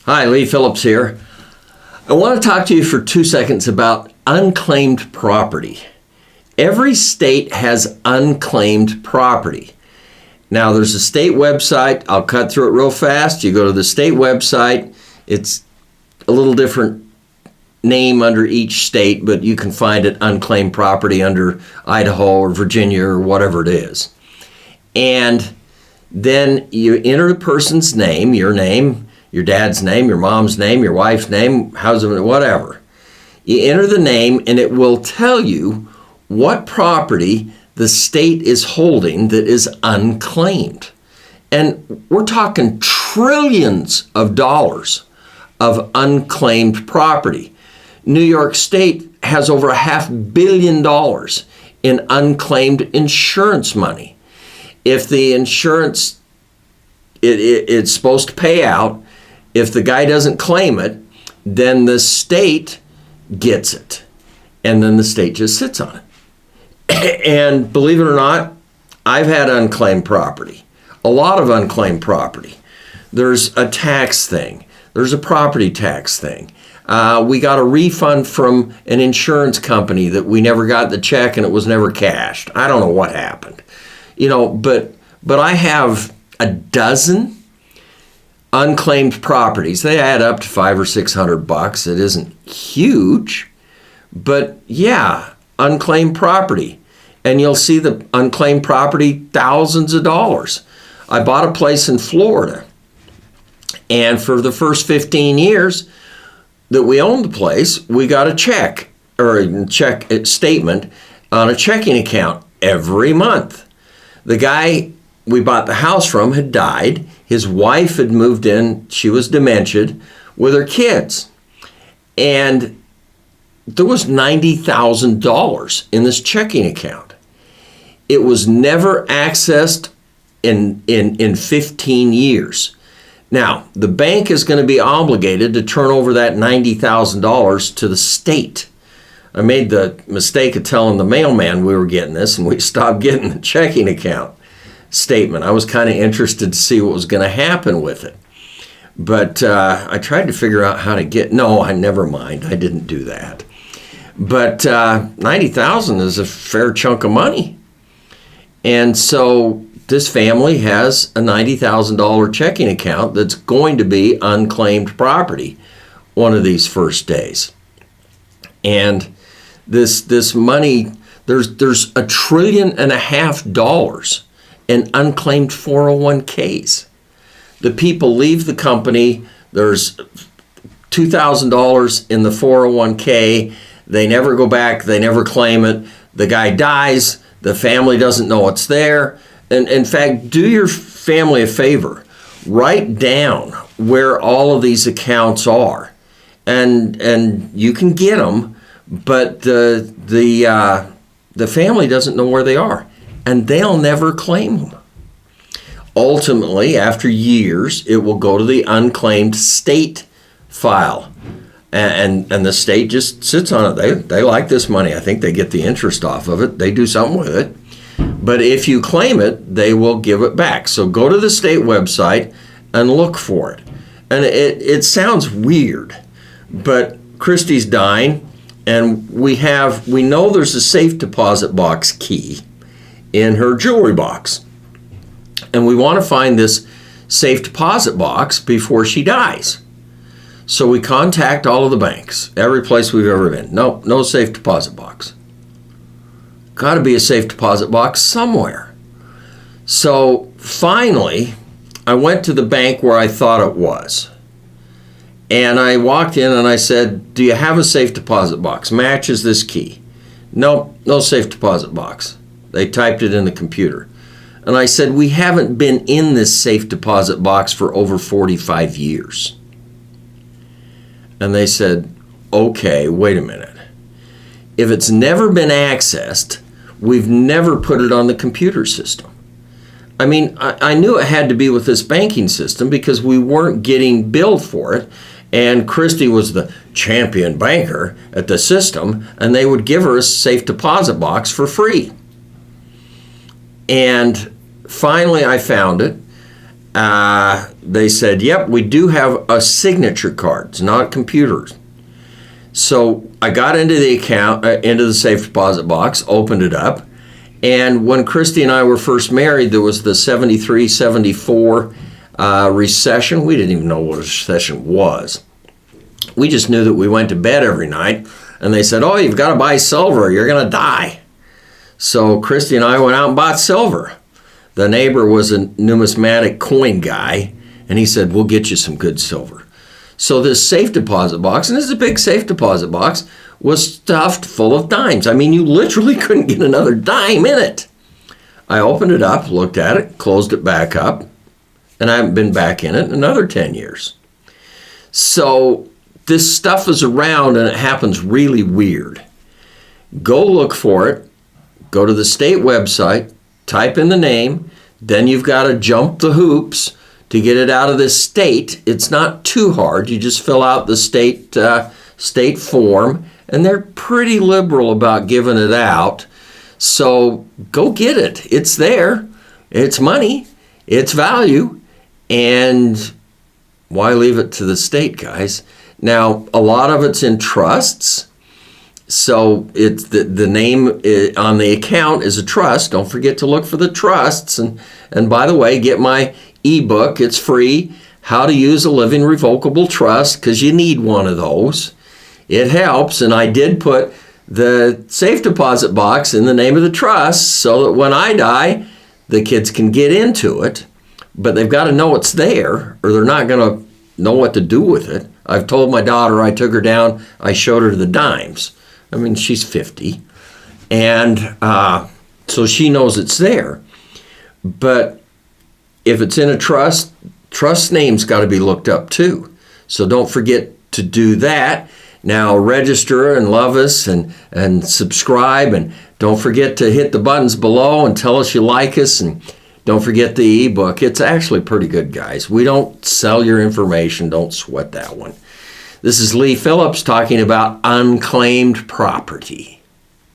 Hi, Lee Phillips here. I want to talk to you for 2 seconds about unclaimed property. Every state has unclaimed property. Now, there's a state website. I'll cut through it real fast. You go to the state website. It's a little different name under each state, but you can find it unclaimed property under Idaho or Virginia or whatever it is. And then you enter the person's name, your dad's name, your mom's name, your wife's name, husband, whatever. You enter the name and it will tell you what property the state is holding that is unclaimed. And we're talking trillions of dollars of unclaimed property. New York State has over $500 million in unclaimed insurance money. If the insurance, it's supposed to pay out, if the guy doesn't claim it, then the state gets it. And then the state just sits on it. And believe it or not, I've had unclaimed property. A lot of unclaimed property. There's a tax thing. There's a property tax thing. We got a refund from an insurance company that we never got the check and it was never cashed. I don't know what happened. But I have a dozen unclaimed properties. They add up to $500 or $600. It isn't huge, but yeah, unclaimed property. And you'll see the unclaimed property, thousands of dollars. I bought a place in Florida, and for the first 15 years that we owned the place, we got a check or a statement on a checking account every month. The guy we bought the house from had died. His wife had moved in. She was dementia with her kids. And there was $90,000 in this checking account. It was never accessed in 15 years. Now, the bank is going to be obligated to turn over that $90,000 to the state. I made the mistake of telling the mailman we were getting this, and we stopped getting the checking account statement. I was kind of interested to see what was going to happen with it. But I tried to figure out how to never mind. I didn't do that. But $90,000 is a fair chunk of money. And so this family has a $90,000 checking account that's going to be unclaimed property one of these first days. And this money, there's $1.5 trillion in unclaimed 401ks. The people leave the company, there's $2,000 in the 401k, they never go back, they never claim it, the guy dies, the family doesn't know it's there. And in fact, do your family a favor, write down where all of these accounts are, and you can get them, but the family doesn't know where they are, and they'll never claim them. Ultimately, after years, it will go to the unclaimed state file, and the state just sits on it. They like this money. I think they get the interest off of it. They do something with it. But if you claim it, they will give it back. So go to the state website and look for it. And it sounds weird, but Christy's dying, and we know there's a safe deposit box key in her jewelry box. And we want to find this safe deposit box before she dies. So we contact all of the banks, every place we've ever been. No safe deposit box. Got to be a safe deposit box somewhere. So finally, I went to the bank where I thought it was. And I walked in and I said, "Do you have a safe deposit box? Matches this key?" "Nope, no safe deposit box." They typed it in the computer. And I said, "We haven't been in this safe deposit box for over 45 years. And they said, "Okay, wait a minute. If it's never been accessed, we've never put it on the computer system." I mean, I knew it had to be with this banking system because we weren't getting billed for it. And Christy was the champion banker at the system, and they would give her a safe deposit box for free. And finally I found it, they said, yep, we do have a signature cards, not computers. So I got into the account, into the safe deposit box, opened it up, and when Christy and I were first married, there was the 73, 74 recession. We didn't even know what a recession was. We just knew that we went to bed every night, and they said, oh, you've got to buy silver, you're going to die. So Christy and I went out and bought silver. The neighbor was a numismatic coin guy, and he said, we'll get you some good silver. So this safe deposit box, and this is a big safe deposit box, was stuffed full of dimes. I mean, you literally couldn't get another dime in it. I opened it up, looked at it, closed it back up, and I haven't been back in it in another 10 years. So this stuff is around, and it happens really weird. Go look for it. Go to the state website, type in the name, then you've got to jump the hoops to get it out of this state. It's not too hard. You just fill out the state form, and they're pretty liberal about giving it out. So go get it. It's there. It's money. It's value. And why leave it to the state, guys? Now, a lot of it's in trusts. So it's the name on the account is a trust. Don't forget to look for the trusts. And by the way, get my ebook. It's free. How to Use a Living Revocable Trust, because you need one of those. It helps. And I did put the safe deposit box in the name of the trust so that when I die, the kids can get into it. But they've got to know it's there, or they're not going to know what to do with it. I've told my daughter, I took her down, I showed her the dimes. I mean, she's 50, and so she knows it's there. But if it's in a trust name's got to be looked up too. So don't forget to do that. Now register and love us and subscribe, and don't forget to hit the buttons below and tell us you like us, and don't forget the ebook. It's actually pretty good, guys. We don't sell your information. Don't sweat that one. This is Lee Phillips talking about unclaimed property.